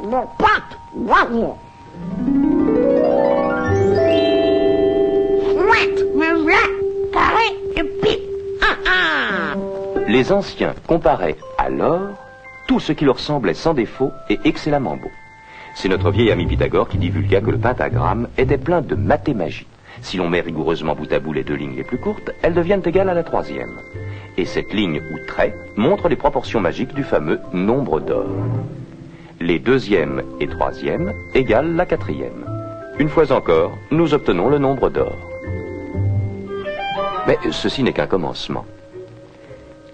mon pote, voyons. Soit, me voilà, carré, et puis, Les anciens comparaient à l'or tout ce qui leur semblait sans défaut et excellemment beau. C'est notre vieil ami Pythagore qui divulgua que le pentagramme était plein de mathémagie. Si l'on met rigoureusement bout à bout les deux lignes les plus courtes, elles deviennent égales à la troisième. Et cette ligne ou trait montre les proportions magiques du fameux nombre d'or. Les deuxième et troisième égalent la quatrième. Une fois encore, nous obtenons le nombre d'or. Mais ceci n'est qu'un commencement.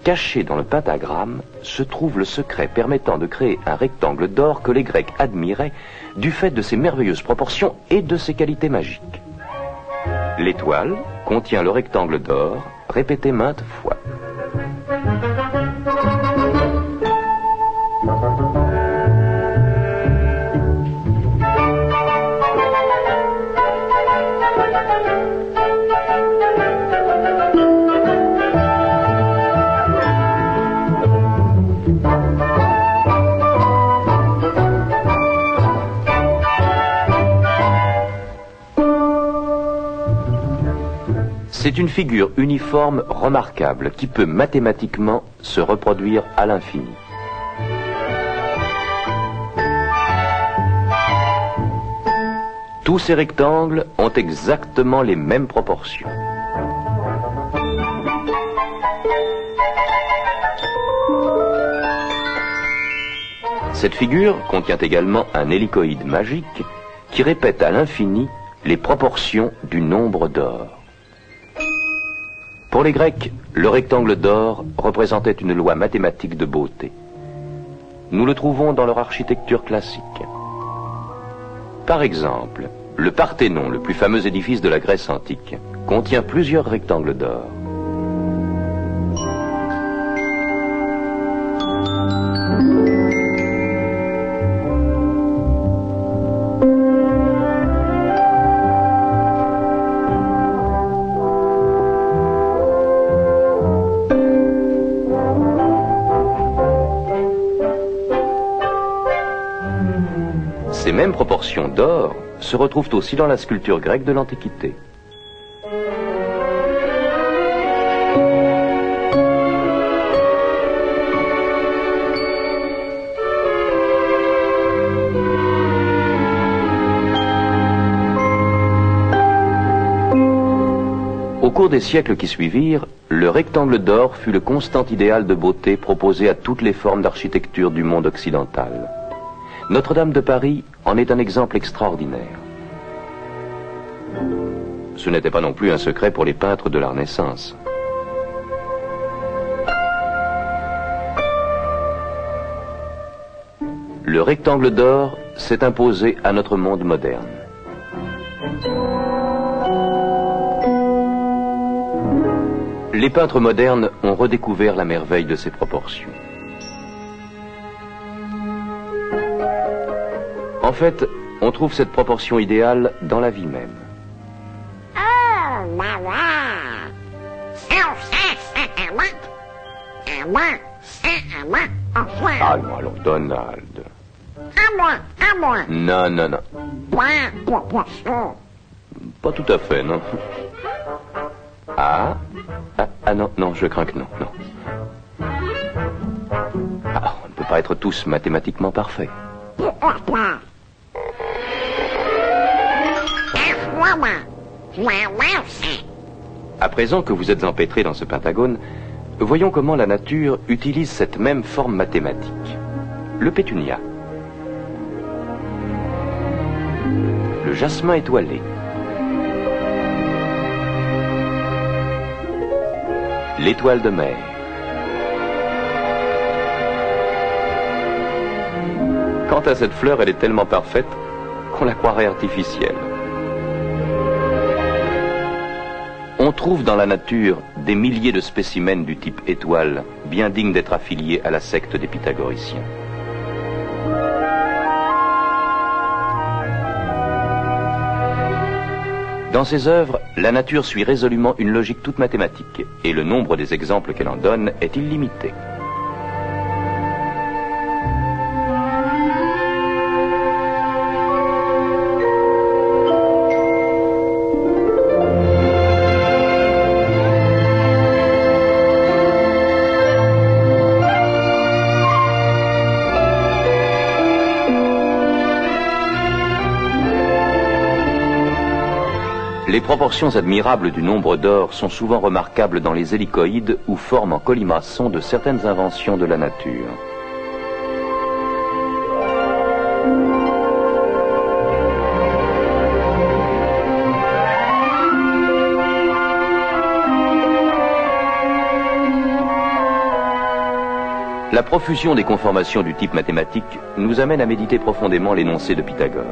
Caché dans le pentagramme se trouve le secret permettant de créer un rectangle d'or que les Grecs admiraient du fait de ses merveilleuses proportions et de ses qualités magiques. L'étoile contient le rectangle d'or répété maintes fois. C'est une figure uniforme remarquable qui peut mathématiquement se reproduire à l'infini. Tous ces rectangles ont exactement les mêmes proportions. Cette figure contient également un hélicoïde magique qui répète à l'infini les proportions du nombre d'or. Pour les Grecs, le rectangle d'or représentait une loi mathématique de beauté. Nous le trouvons dans leur architecture classique. Par exemple, le Parthénon, le plus fameux édifice de la Grèce antique, contient plusieurs rectangles d'or. Ces mêmes proportions d'or se retrouvent aussi dans la sculpture grecque de l'Antiquité. Au cours des siècles qui suivirent, le rectangle d'or fut le constant idéal de beauté proposé à toutes les formes d'architecture du monde occidental. Notre-Dame de Paris en est un exemple extraordinaire. Ce n'était pas non plus un secret pour les peintres de la Renaissance. Le rectangle d'or s'est imposé à notre monde moderne. Les peintres modernes ont redécouvert la merveille de ses proportions. En fait, on trouve cette proportion idéale dans la vie même. oh là là, à moi, enfin, Allons, Donald. à moi, Non. point, proportion, Pas tout à fait, non. Ah, non, je crains que non. Ah, on ne peut pas être tous mathématiquement parfaits. pourquoi pas? À présent que vous êtes empêtrés dans ce pentagone, voyons comment la nature utilise cette même forme mathématique. Le pétunia, le jasmin étoilé, l'étoile de mer, quant à cette fleur, elle est tellement parfaite qu'on la croirait artificielle. On trouve dans la nature des milliers de spécimens du type étoile, bien dignes d'être affiliés à la secte des pythagoriciens. Dans ses œuvres, la nature suit résolument une logique toute mathématique, et le nombre des exemples qu'elle en donne est illimité. Les proportions admirables du nombre d'or sont souvent remarquables dans les hélicoïdes ou formes en colimaçon de certaines inventions de la nature. La profusion des conformations du type mathématique nous amène à méditer profondément l'énoncé de Pythagore.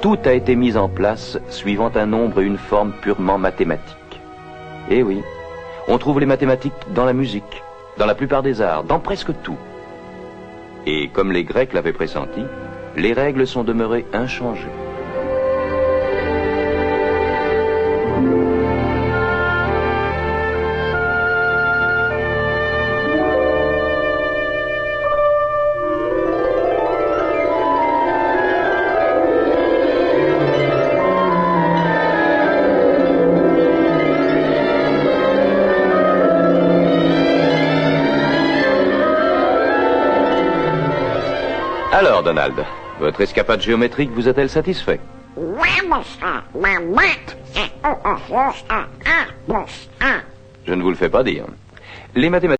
Tout a été mis en place suivant un nombre et une forme purement mathématiques. Eh oui, on trouve les mathématiques dans la musique, dans la plupart des arts, dans presque tout. Et comme les Grecs l'avaient pressenti, les règles sont demeurées inchangées. Alors, Donald, votre escapade géométrique vous a-t-elle satisfait? Oui, monsieur. Ma maths est au plus à 1 plus 1. Je ne vous le fais pas dire. Les mathématiques